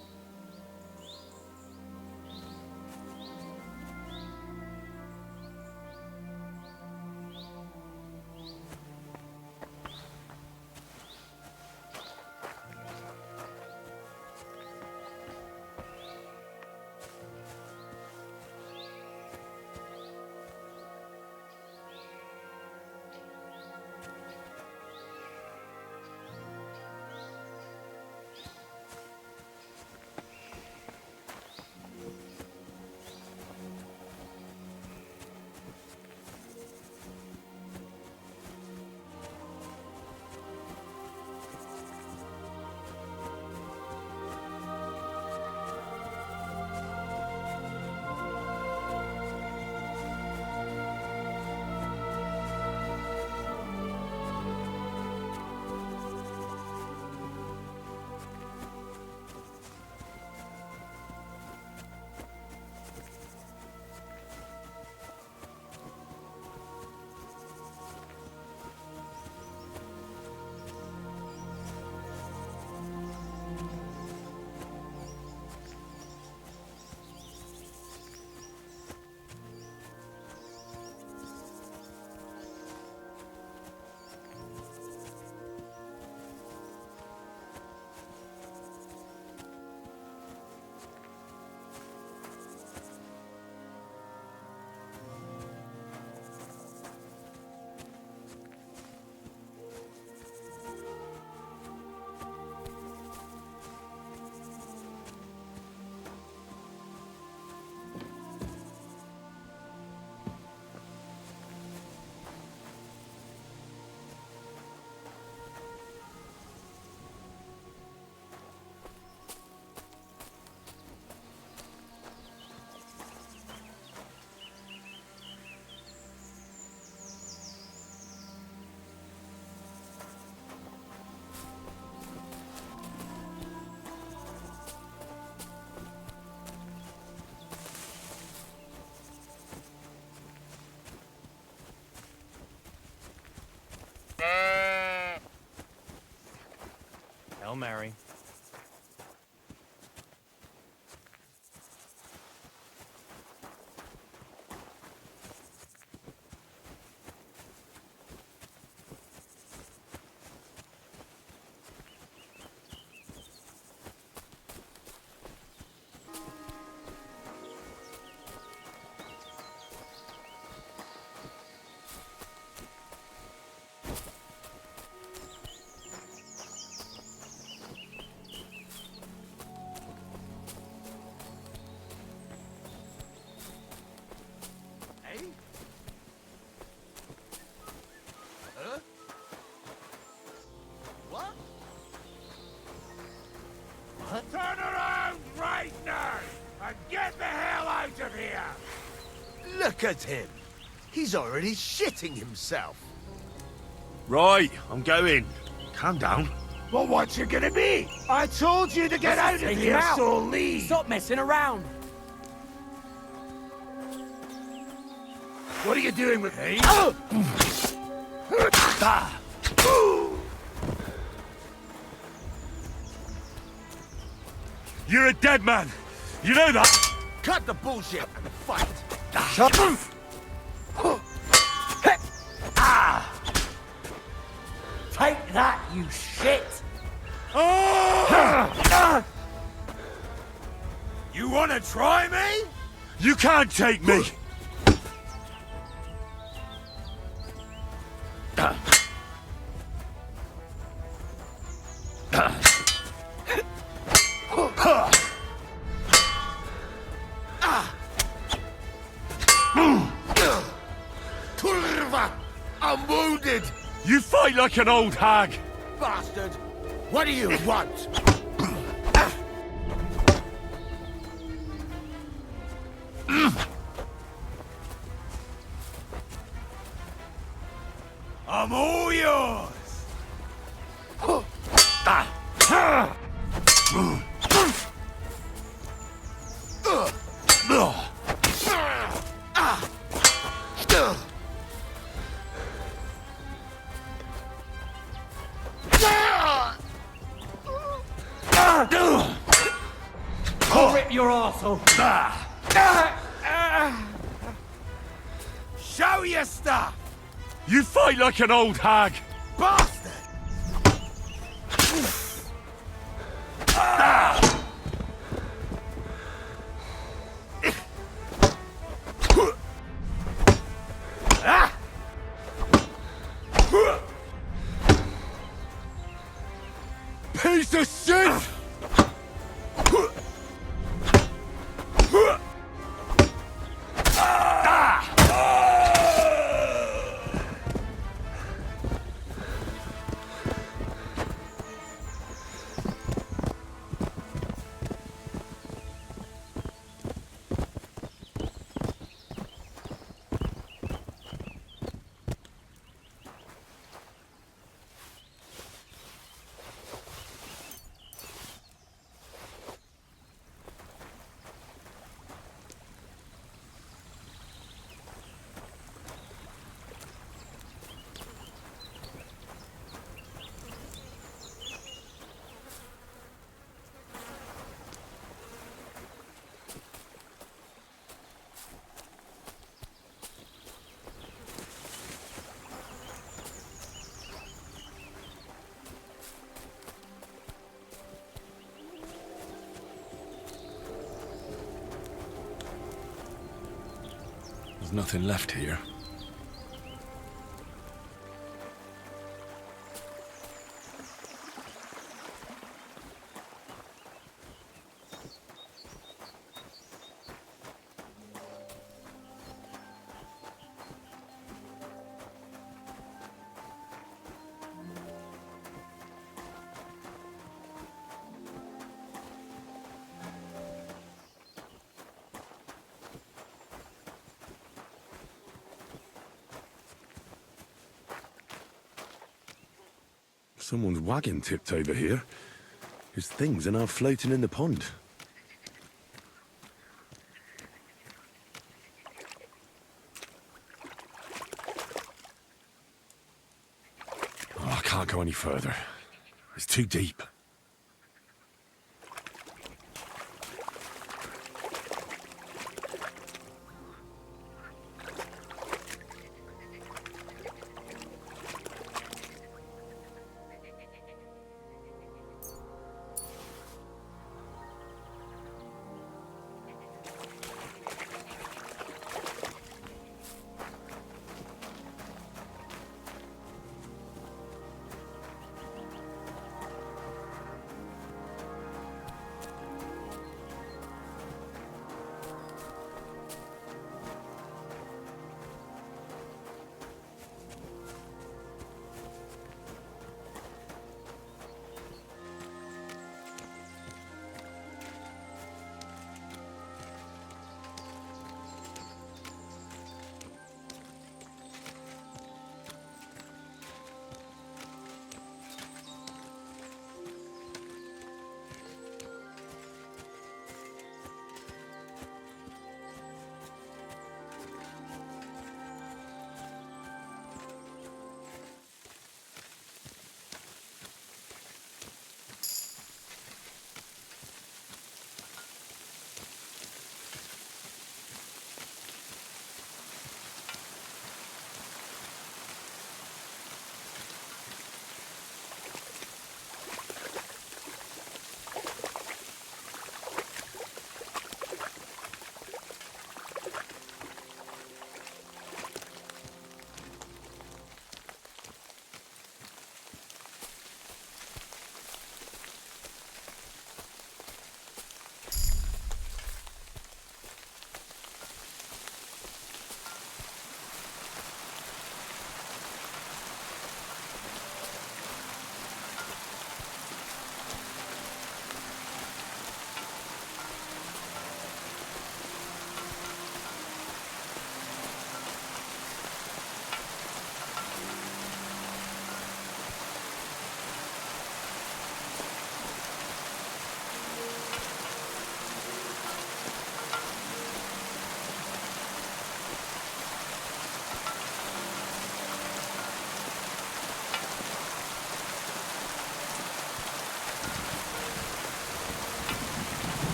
[SPEAKER 10] Hail Mary.
[SPEAKER 5] Turn around right now and get the hell out of here!
[SPEAKER 13] Look at him. He's already shitting himself.
[SPEAKER 11] Right, I'm going. Calm down.
[SPEAKER 5] Well, what's it gonna be? I told you to get out of here, so leave!
[SPEAKER 12] Stop messing around.
[SPEAKER 5] What are you doing with me?
[SPEAKER 2] You're a dead man! You know that!
[SPEAKER 13] Cut the bullshit and fight.
[SPEAKER 2] Shut up!
[SPEAKER 5] Take that, you shit! You wanna try me?
[SPEAKER 2] You can't take me!
[SPEAKER 13] I'm wounded!
[SPEAKER 2] You fight like an old hag!
[SPEAKER 13] Bastard! What do you want?
[SPEAKER 5] I'm all yours!
[SPEAKER 12] I'll rip your arsehole.
[SPEAKER 13] Show your stuff!
[SPEAKER 2] You fight like an old hag!
[SPEAKER 13] Bastard!
[SPEAKER 2] Piece of shit!
[SPEAKER 11] There's nothing left here.
[SPEAKER 2] Someone's wagon tipped over here. His things are now floating in the pond. Oh, I can't go any further. It's too deep.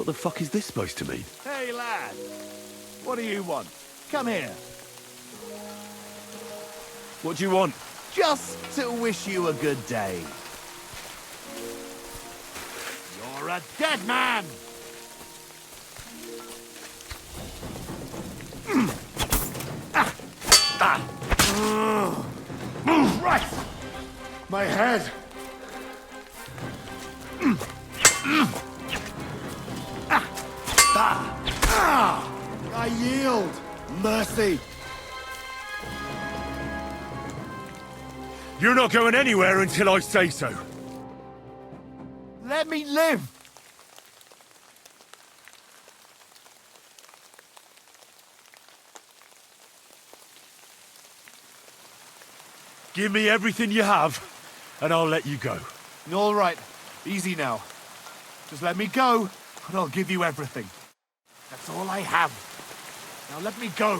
[SPEAKER 2] What the fuck is this supposed to mean?
[SPEAKER 10] Hey, lad. What do you want? Come here.
[SPEAKER 2] What do you want?
[SPEAKER 10] Just to wish you a good day. You're a dead man!
[SPEAKER 2] Right! My head! I yield! Mercy! You're not going anywhere until I say so.
[SPEAKER 10] Let me live!
[SPEAKER 2] Give me everything you have, and I'll let you go.
[SPEAKER 10] All right. Easy now. Just let me go, and I'll give you everything. That's all I have. Now let me go.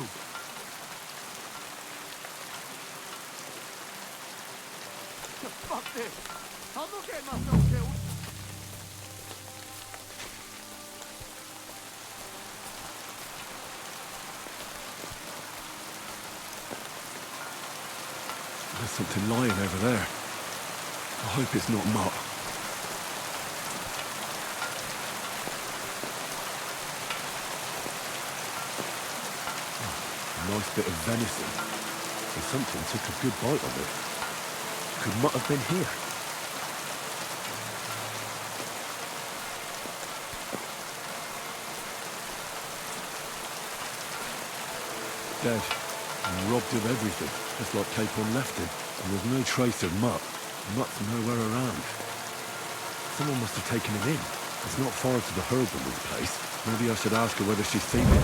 [SPEAKER 10] Fuck this. I'm not getting myself killed.
[SPEAKER 2] There's something lying over there. I hope it's not Mutt. A nice bit of venison. And something took a good bite of it. Could Mutt have been here? Dead. And robbed of everything, just like Capon left him. And there's no trace of Mutt. Mutt's nowhere around. Someone must have taken him in. It's not far to the herbalist's place. Maybe I should ask her whether she's seen him.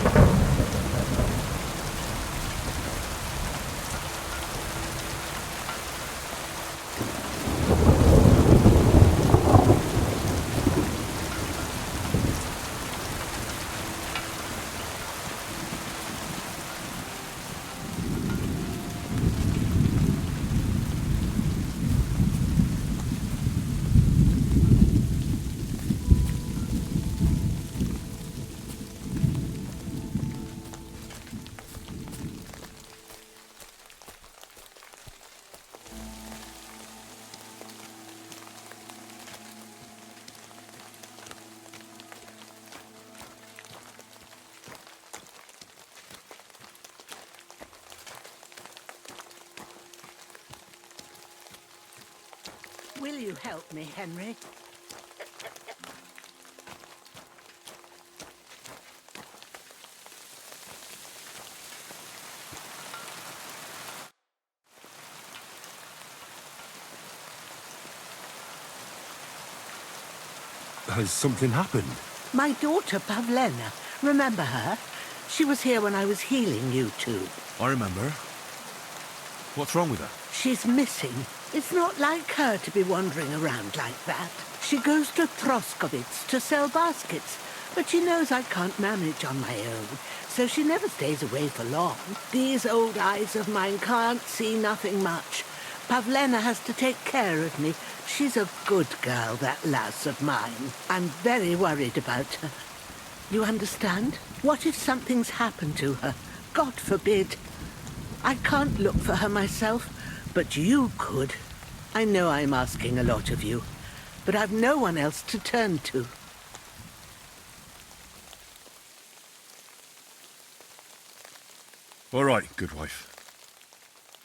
[SPEAKER 6] Will you help me, Henry?
[SPEAKER 2] Has something happened?
[SPEAKER 6] My daughter, Pavlena. Remember her? She was here when I was healing you two.
[SPEAKER 2] I remember. What's wrong with her?
[SPEAKER 6] She's missing. It's not like her to be wandering around like that. She goes to Troskowitz to sell baskets, but she knows I can't manage on my own, so she never stays away for long. These old eyes of mine can't see nothing much. Pavlena has to take care of me. She's a good girl, that lass of mine. I'm very worried about her. You understand? What if something's happened to her? God forbid. I can't look for her myself, but you could. I know I'm asking a lot of you, but I've no one else to turn to.
[SPEAKER 2] All right, good wife.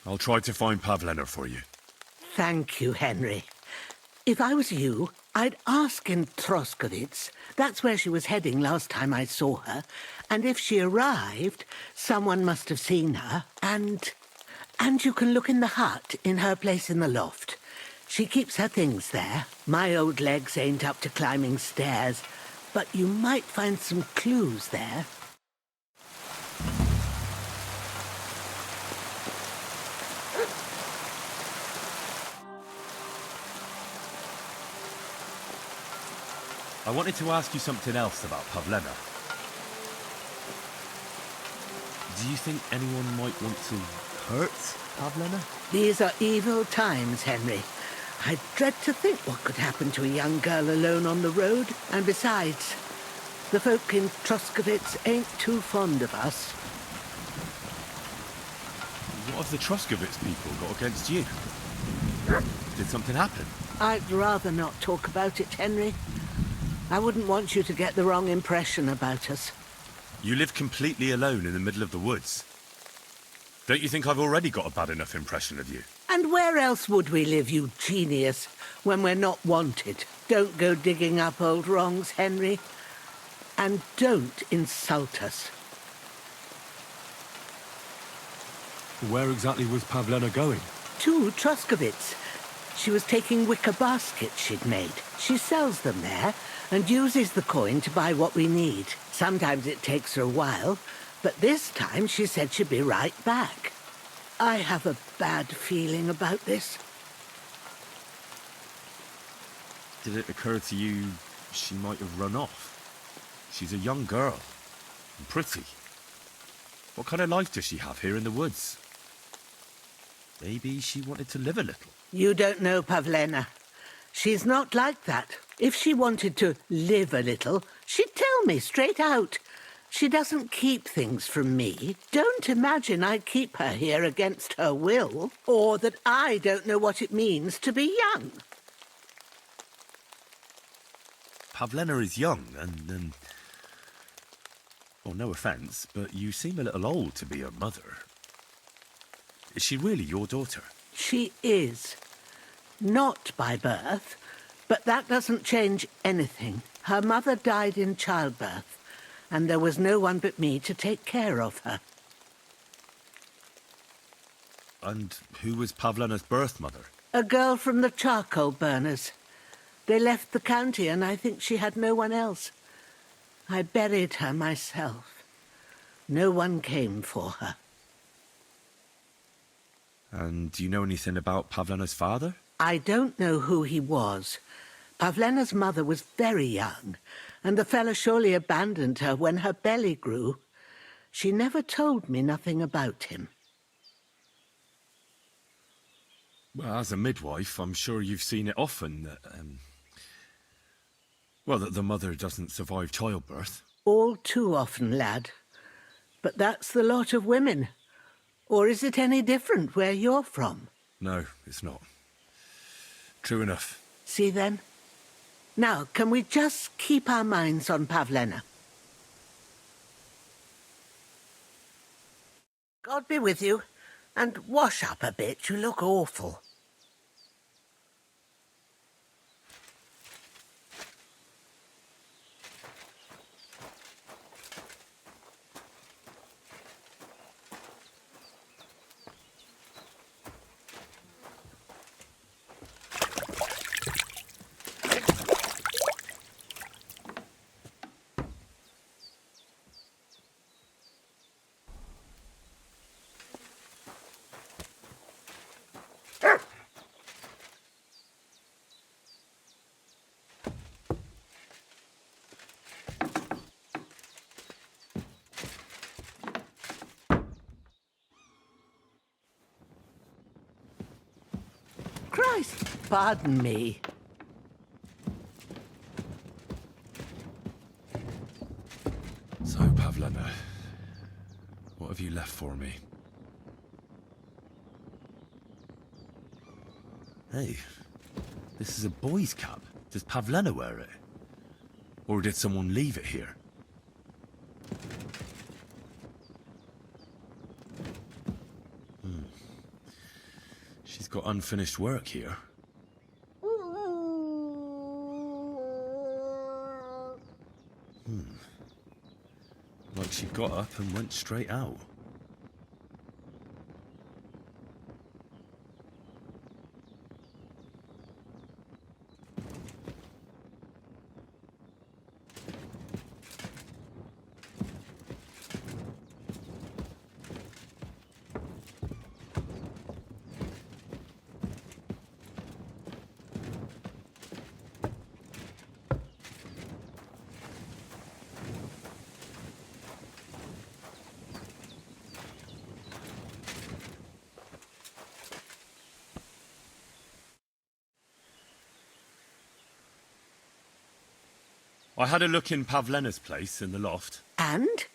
[SPEAKER 2] I'll try to find Pavlena for you.
[SPEAKER 6] Thank you, Henry. If I was you, I'd ask in Troskowitz. That's where she was heading last time I saw her. And if she arrived, someone must have seen her. And you can look in the hut in her place in the loft. She keeps her things there. My old legs ain't up to climbing stairs, but you might find some clues there.
[SPEAKER 15] I wanted to ask you something else about Pavlena. Do you think anyone might want to hurt Pavlena?
[SPEAKER 6] These are evil times, Henry. I dread to think what could happen to a young girl alone on the road. And besides, The folk in Troskowitz ain't too fond of us.
[SPEAKER 15] What have the Troskowitz people got against you? Did something happen?
[SPEAKER 6] I'd rather not talk about it, Henry. I wouldn't want you to get the wrong impression about us.
[SPEAKER 15] You live completely alone in the middle of the woods. Don't you think I've already got a bad enough impression of you?
[SPEAKER 6] And where else would we live, you genius, when we're not wanted? Don't go digging up old wrongs, Henry. And don't insult us.
[SPEAKER 2] Where exactly was Pavlena going?
[SPEAKER 6] To Troskowitz. She was taking wicker baskets she'd made. She sells them there and uses the coin to buy what we need. Sometimes it takes her a while, but this time she said she'd be right back. I have a bad feeling about this.
[SPEAKER 15] Did it occur to you she might have run off? She's a young girl. And pretty. What kind of life does she have here in the woods? Maybe she wanted to live a little.
[SPEAKER 6] You don't know Pavlena. She's not like that. If she wanted to live a little, she'd tell me straight out. She doesn't keep things from me. Don't imagine I keep her here against her will, or that I don't know what it means to be young.
[SPEAKER 15] Pavlena is young, and well, no offence, but you seem a little old to be her mother. Is she really your daughter?
[SPEAKER 6] She is. Not by birth, but that doesn't change anything. Her mother died in childbirth, and there was no one but me to take care of her.
[SPEAKER 15] And who was Pavlena's birth mother?
[SPEAKER 6] A girl from the charcoal burners. They left the county, and I think she had no one else. I buried her myself. No one came for her.
[SPEAKER 15] And do you know anything about Pavlena's father?
[SPEAKER 6] I don't know who he was. Pavlena's mother was very young, and the fella surely abandoned her when her belly grew. She never told me nothing about him.
[SPEAKER 15] Well, as a midwife, I'm sure you've seen it often that, well, that the mother doesn't survive childbirth.
[SPEAKER 6] All too often, lad. But that's the lot of women. Or is it any different where you're from?
[SPEAKER 15] No, it's not. True enough.
[SPEAKER 6] See then? Now, can we just keep our minds on Pavlena? God be with you. And wash up a bit, you look awful. Christ, pardon me.
[SPEAKER 15] So, Pavlena, what have you left for me? Hey, this is a boy's cap. Does Pavlena wear it? Or did someone leave it here? She's got unfinished work here. Like she got up and went straight out.
[SPEAKER 2] I had a look in Pavlena's place in the loft.
[SPEAKER 6] And?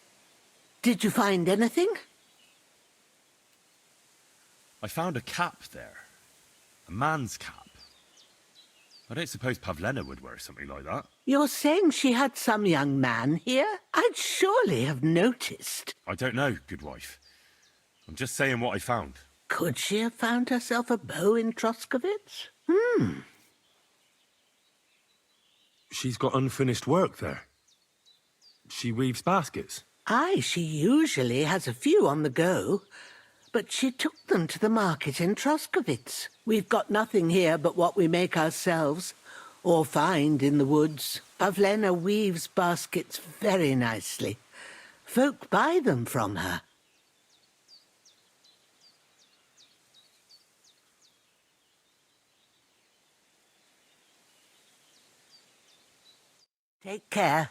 [SPEAKER 6] Did you find anything?
[SPEAKER 2] I found a cap there. A man's cap. I don't suppose Pavlena would wear something like that.
[SPEAKER 6] You're saying she had some young man here? I'd surely have noticed.
[SPEAKER 2] I don't know, good wife. I'm just saying what I found.
[SPEAKER 6] Could she have found herself a beau in Troskowitz?
[SPEAKER 11] She's got unfinished work there. She weaves baskets.
[SPEAKER 6] Aye, she usually has a few on the go. But she took them to the market in Troskowitz. We've got nothing here but what we make ourselves, or find in the woods. Pavlena weaves baskets very nicely. Folk buy them from her. Take care.